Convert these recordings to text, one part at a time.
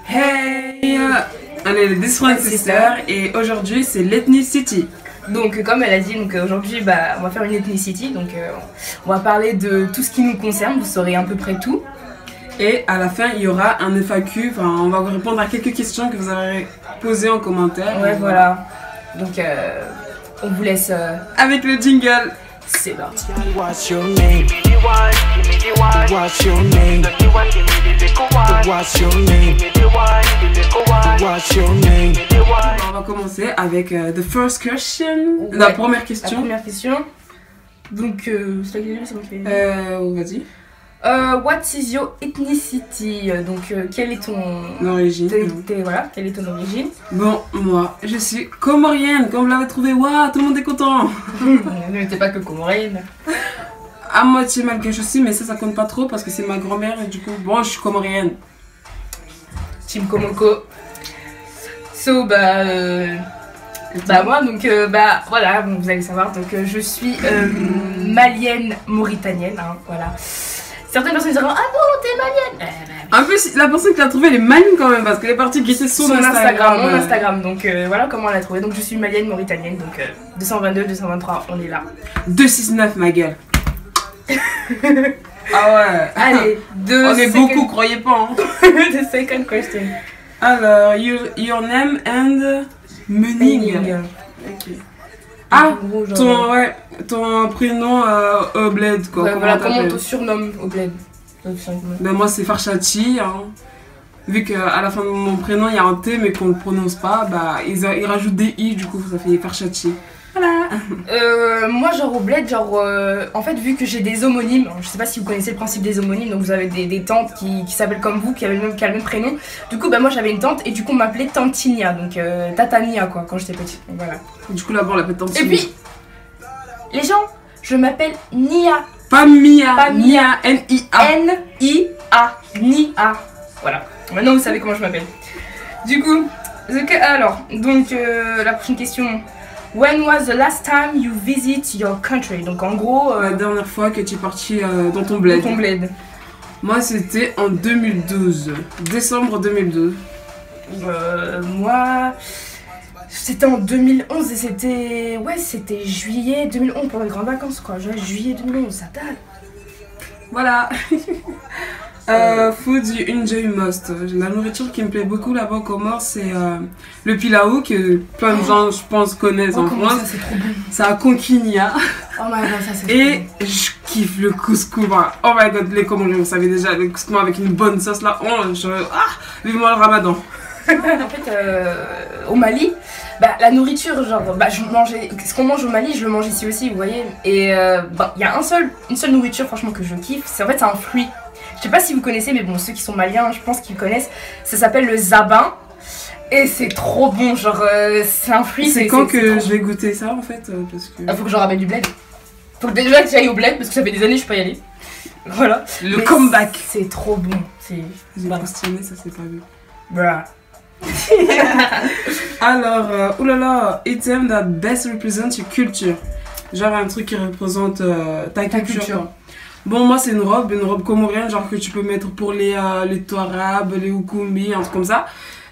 Hey, on est les Different Sisters et aujourd'hui c'est l'ethnicity. Donc comme elle a dit, aujourd'hui on va faire une ethnicity, donc on va parler de tout ce qui nous concerne, vous saurez à peu près tout. Et à la fin il y aura un FAQ, on va vous répondre à quelques questions que vous avez posées en commentaire. Ouais voilà, donc on vous laisse avec le jingle. C'est parti. What's your name? What's your name? What's your name? What's your name? On va commencer avec the first question. Ouais, la première question. La première question. Donc c'est laquelle c'est moi qui vas-y. What is your ethnicity? Donc quelle est ton origine? Voilà, quelle est ton origine? Bon, moi, je suis comorienne, comme vous l'avez trouvé. Waouh, tout le monde est content. Ne t'es pas que comorienne. À moitié malgache aussi, mais ça compte pas trop parce que c'est ma grand-mère et du coup, bon, je suis comorienne. Team Komoko. So, moi, donc, voilà, vous allez savoir, donc je suis malienne mauritanienne, hein, voilà. Certaines personnes diront, ah non, t'es malienne. En plus, la personne qui l'a trouvée, elle est malienne quand même parce qu'elle est partie glisser son Instagram. Mon Instagram, donc voilà comment elle l'a trouvé. Donc je suis malienne mauritanienne, donc 222, 223, on est là. 269, ma gueule. Ah ouais. Allez, on est beaucoup, croyez pas. Hein. The second question. Alors, your name and meaning. Ok. Ah, ton prénom au bled quoi. Ouais, voilà, comment on te surnomme au bled? Ben moi c'est Farchati, hein. Vu qu'à la fin de mon prénom il y a un T mais qu'on le prononce pas, bah ils rajoutent des I, du coup ça fait Farchati. Voilà. Moi genre au bled, en fait vu que j'ai des homonymes, je sais pas si vous connaissez le principe des homonymes, donc vous avez des tantes qui s'appellent comme vous, qui a le même prénom. Du coup moi j'avais une tante et du coup on m'appelait Tantinia, donc Tatania quoi quand j'étais petite, donc voilà. Du coup là-bas on l'appelle Tantinia. Et puis les gens, je m'appelle Nia. Pas Mia, Nia, N-I-A. N-I-A, Nia. Voilà, maintenant vous savez comment je m'appelle. Du coup, alors, donc la prochaine question. When was the last time you visit your country? Donc en gros... la dernière fois que tu es partie dans ton bled. Dans ton bled. Moi c'était en 2012, décembre 2012. Moi... C'était en 2011 et c'était... Ouais, c'était juillet 2011 pour les grandes vacances quoi. Juillet 2011, ça date. Voilà. Food you enjoy most. La nourriture qui me plaît beaucoup là-bas aux Comores, c'est le pilaou que plein de gens, je pense, connaissent en France. C'est trop bon. C'est à Conquinia. Oh my god, ça c'est et je kiffe le couscous. Oh my god, les Comoriens, vous savez déjà, le couscous avec une bonne sauce là. Vivement le ramadan. En fait, au Mali, la nourriture, je mangeais, ce qu'on mange au Mali, je le mange ici aussi, vous voyez. Et il y a une seule nourriture, franchement, que je kiffe. C'est un fruit. Je sais pas si vous connaissez, mais bon, ceux qui sont maliens, je pense qu'ils connaissent. Ça s'appelle le zabin. Et c'est trop bon, c'est un fruit. C'est quand que je vais goûter ça en fait parce que... Faut que j'en ramène du bled. Faut que déjà que j'aille au bled parce que ça fait des années que je peux pas y aller. Voilà. Le comeback. C'est trop bon. J'ai postillonné, ça c'est pas vu. Bruh. Alors, oulala, item that best represents your culture. Genre un truc qui représente ta culture. Bon, moi c'est une robe comorienne, genre que tu peux mettre pour les Touarabes, les Ukumbi, un truc comme ça.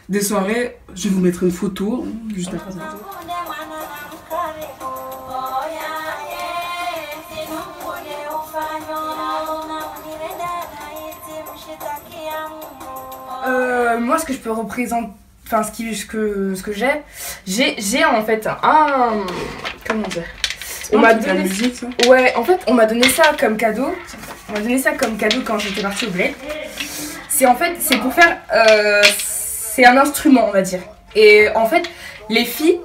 Des soirées, je vais vous mettre une photo juste après ça. Moi ce que je peux représenter, ce que j'ai en fait comment dire, on m'a donné musique, ça. Ouais, en fait on m'a donné ça comme cadeau. Quand j'étais partie au bled. C'est pour faire c'est un instrument on va dire. Et en fait les filles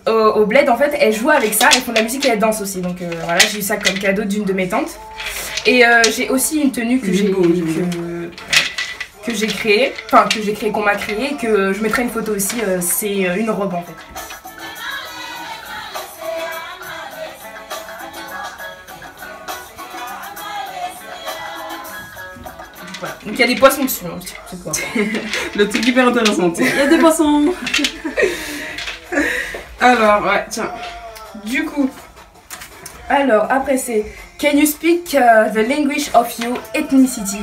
au bled en fait elles jouent avec ça, elles font de la musique et elles dansent aussi. Donc voilà, j'ai eu ça comme cadeau d'une de mes tantes. Et j'ai aussi une tenue que j'ai créée, qu'on m'a créée, que je mettrai une photo aussi, c'est une robe en fait. Voilà. Donc il y a des poissons dessus, hein. C'est quoi? Le truc hyper intéressant, il y a des poissons. Alors, ouais, tiens. Du coup, après c'est Can you speak the language of your ethnicity?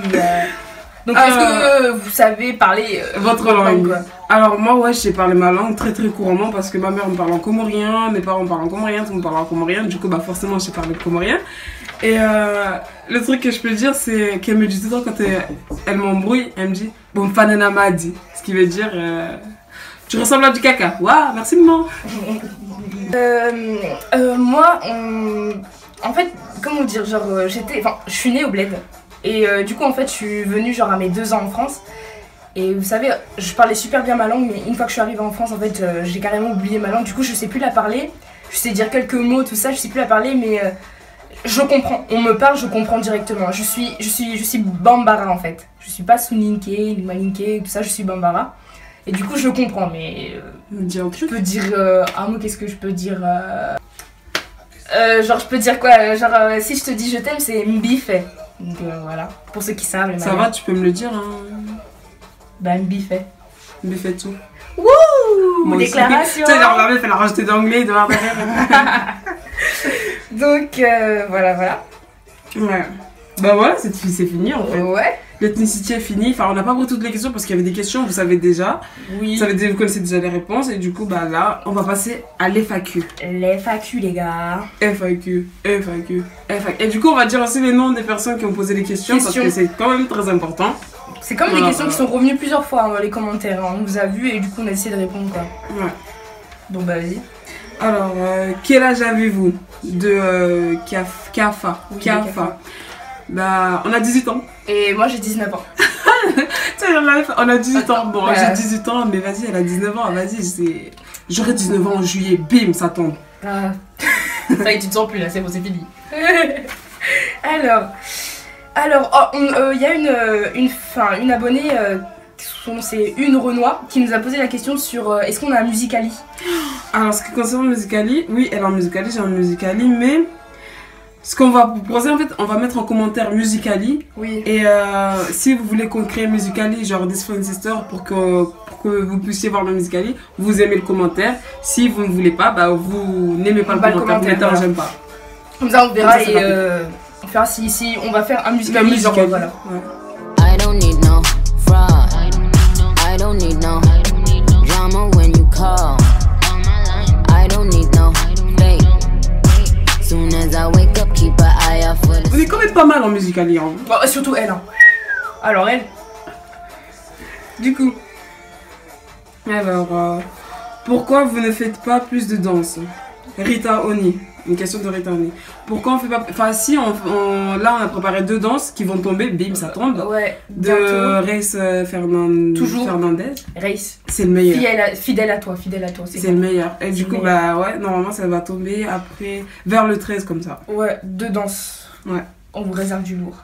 Donc est-ce que vous savez parler votre langue quoi? Alors moi, ouais, je sais parler ma langue très très couramment parce que ma mère me parle en comorien, mes parents me parlent en comorien, tout le monde parle en comorien. Du coup, bah forcément, je sais parler de comorien. Et le truc que je peux dire, c'est qu'elle me dit tout le temps quand elle m'embrouille, elle me dit « Bon, fanana m'a dit », ce qui veut dire tu ressembles à du caca. Waouh, merci maman. Moi, en fait, comment dire, genre je suis née au bled. Et du coup, en fait, je suis venue genre à mes 2 ans en France. Et vous savez, je parlais super bien ma langue, mais une fois que je suis arrivée en France, en fait, j'ai carrément oublié ma langue. Du coup, je sais plus la parler. Je sais dire quelques mots, tout ça, je sais plus la parler, mais je comprends. On me parle, je comprends directement. Je suis Bambara en fait. Je suis pas Soninke, ni Malinke, tout ça, je suis Bambara. Et du coup, je comprends, mais je peux dire un mot, qu'est-ce que je peux dire genre, je peux dire quoi? Genre, si je te dis je t'aime, c'est Mbife. Donc voilà, pour ceux qui savent. Les ça va, tu peux me le dire hein. Bah, Mbife. Mbife tout. Wouh! Déclaration! Tu sais, genre, la meuf, elle a rajouté d'anglais, de la Donc, voilà. Ouais. Bah voilà, c'est fini en fait. Ouais. L'ethnicité est finie. Enfin, on n'a pas pris toutes les questions parce qu'il y avait des questions, vous savez déjà. Oui. Vous connaissez déjà les réponses. Et du coup, bah là, on va passer à l'FAQ. L'FAQ, les gars. FAQ. Et du coup, on va dire aussi les noms des personnes qui ont posé les questions. Parce que c'est quand même très important. C'est comme des questions qui sont revenues plusieurs fois dans les commentaires. Hein. On vous a vu et du coup, on a essayé de répondre quoi. Ouais. Donc, bah, vas-y. Alors, quel âge avez-vous de Kafa? Oui, Kafa. Bah, on a 18 ans. Et moi, j'ai 19 ans. On a 18 ans. Bon, bah... j'ai 18 ans, mais vas-y, elle a 19 ans. Vas-y, j'aurai 19 ans en juillet. Bim, ça tombe. Ah. Ça y est, tu te sens plus là, c'est bon, c'est fini. Alors, il y a une abonnée, c'est Une Renoir, qui nous a posé la question sur est-ce qu'on a un Musical.ly. Alors, ce qui concerne Musical.ly, oui, elle a un Musical.ly, j'ai un Musical.ly, mais ce qu'on va vous proposer, en fait, on va mettre en commentaire Musical.ly. Oui. Et si vous voulez qu'on crée Musical.ly, genre This Fun Sister, pour que vous puissiez voir le Musical.ly, vous aimez le commentaire. Si vous ne voulez pas, bah, vous n'aimez pas le commentaire, vous mettez un j'aime pas. Comme ça, on verra et on verra si on va faire un Musical.ly. Genre, voilà. Ouais. I don't need no fraud. I don't need no drama when you call. I don't need no fake. Soon as I wake up, keep an eye out for the... On est quand même pas mal en Musical.ly. Hein. Bon, surtout elle. Hein. Alors elle. Du coup. Alors, pourquoi vous ne faites pas plus de danse? Rita Oni. Une question de Rita Oni. Pourquoi on fait pas... Enfin, si, là, on a préparé 2 danses qui vont tomber. Bim, ça tombe. Ouais. De Race Fernandez. Race. C'est le meilleur. Fidèle à toi. C'est le meilleur. Et du coup, bah ouais, normalement, ça va tomber après, vers le 13, comme ça. Ouais, 2 danses. Ouais. On vous réserve du lourd.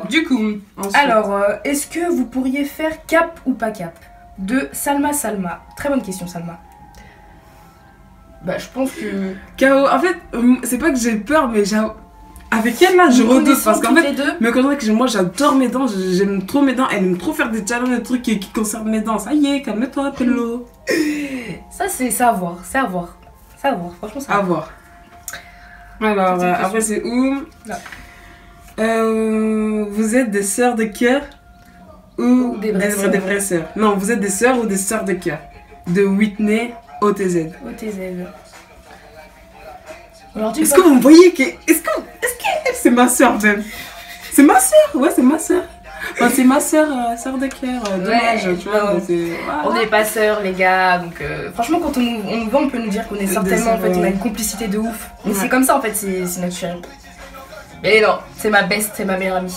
Du coup, ensuite. alors, est-ce que vous pourriez faire cap ou pas cap? De Salma. Très bonne question, Salma. Bah, je pense que... KO, en fait, c'est pas que j'ai peur, mais avec elle, là, je redoute. Parce qu'en fait, mais quand moi, j'adore mes dents, j'aime trop mes dents. Elle aime trop faire des challenges, des trucs qui concernent mes dents. Ça y est, calme-toi, Pello. Ça, c'est à voir. Franchement, c'est à voir. Alors, après, c'est où? Vous êtes des sœurs de cœur ou des vraies sœurs? Non, vous êtes des sœurs ou des sœurs de cœur? De Whitney OTZ. Est-ce que vous me voyez que... Est-ce que c'est ma sœur même? C'est ma sœur, ouais, c'est ma sœur. Enfin, c'est ma sœur de cœur, dommage, tu vois. Voilà. On n'est pas sœurs, les gars, donc franchement, quand on nous voit, on peut nous dire qu'on est certainement, en fait, on a une complicité de ouf. Mais c'est comme ça, en fait, c'est naturel. Mais non, c'est ma best, c'est ma meilleure amie.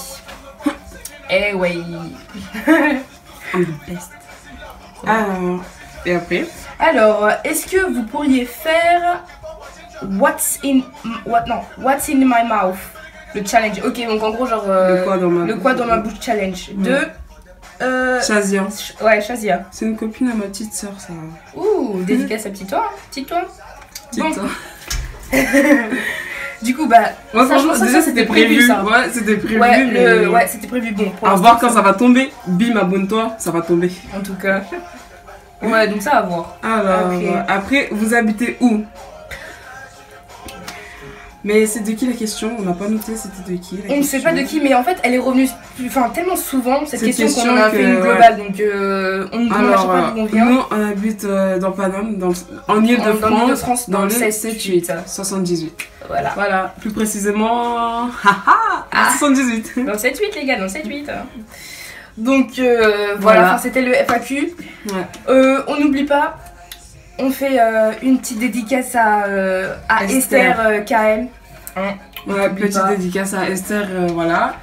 Eh ouais. I'm the best. Et après? Alors, est-ce que vous pourriez faire What's in my mouth? Le challenge. Ok, donc en gros, genre. Le quoi dans ma bouche challenge. De. Shazia. Ouais, Shazia. C'est une copine à ma petite soeur, ça. Ouh, dédicace à petite toi. Bon. Du coup, bah. Ouais, franchement, déjà c'était prévu. Ça. Ouais, c'était prévu. Ouais, c'était prévu. Bon, à voir quand ça va tomber. Bim, abonne-toi, ça va tomber. En tout cas. Ouais, donc ça à voir. Alors, après vous habitez où? Mais c'est de qui la question? On n'a pas noté c'était de qui la On ne sait pas de qui, mais en fait, elle est revenue tellement souvent cette question qu'on en a fait une que, globale. Donc, on ne demande à chaque fois d'où on vient. Nous, on habite dans Paname, en Ile-de-France, dans le 7-8. 78. Voilà. Voilà, plus précisément. Haha 78. Dans le 7-8, les gars, dans le 7-8. Donc, voilà, c'était le FAQ. Ouais. On n'oublie pas. On fait une petite dédicace à Esther KM. Ouais, petite dédicace à Esther, voilà.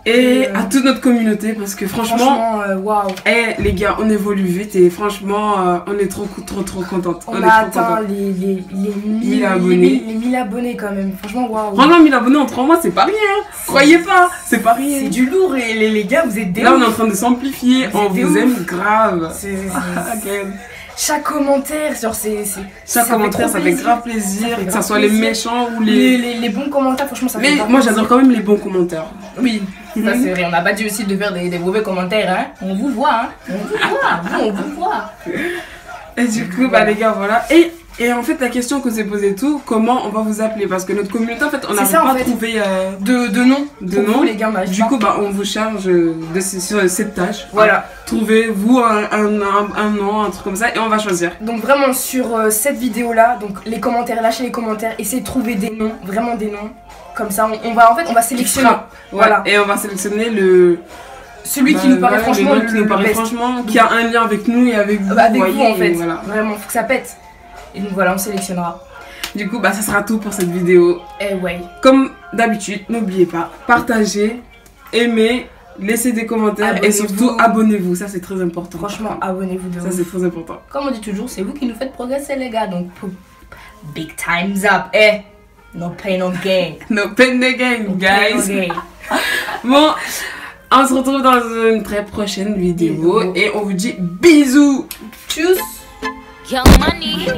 Et à toute notre communauté parce que franchement waouh. Les gars, on évolue vite et franchement, on est trop contente. On a atteint les 1000 abonnés. Les 1000 abonnés quand même. Franchement, waouh. Franchement, 1000 abonnés en 3 mois, c'est pas rien. Croyez pas, c'est pas rien. C'est du lourd et les gars, vous êtes des. Là, on est en train de s'amplifier. On vous aime grave. Chaque commentaire, genre chaque commentaire, ça fait grave plaisir, que ça soit les méchants ou les bons commentaires, franchement, ça fait Mais moi, j'adore quand même les bons commentaires. Oui, ça c'est vrai. On n'a pas dit aussi de faire des mauvais commentaires, hein. On vous voit, hein. On vous voit. Et du coup, bah les gars, voilà. Et en fait, la question que s'est posée tout, comment on va vous appeler? Parce que notre communauté, en fait, on n'a pas trouvé de nom. De nom. Les gars, du coup, bah, on vous charge sur cette tâche. Voilà. Trouvez-vous un nom, un truc comme ça, et on va choisir. Donc vraiment, sur cette vidéo-là, donc les commentaires, lâchez les commentaires, essayez de trouver des noms, vraiment des noms. Comme ça, on va sélectionner. Voilà. Et on va sélectionner celui qui nous paraît franchement qui a un lien avec nous et avec vous. Avec vous, en fait. Voilà. Vraiment, faut que ça pète. Et donc voilà, on sélectionnera. Du coup, bah ça sera tout pour cette vidéo. Ouais. Comme d'habitude, n'oubliez pas, partagez, aimez, laissez des commentaires et surtout abonnez-vous. Ça, c'est très important. Franchement, abonnez-vous de ça, c'est très important. Comme on dit toujours, c'est vous qui nous faites progresser, les gars. Donc, big times up. No pain, no gain. No pain, no gain, guys. Bon, on se retrouve dans une très prochaine vidéo et on vous dit bisous. Tchuss. Young money.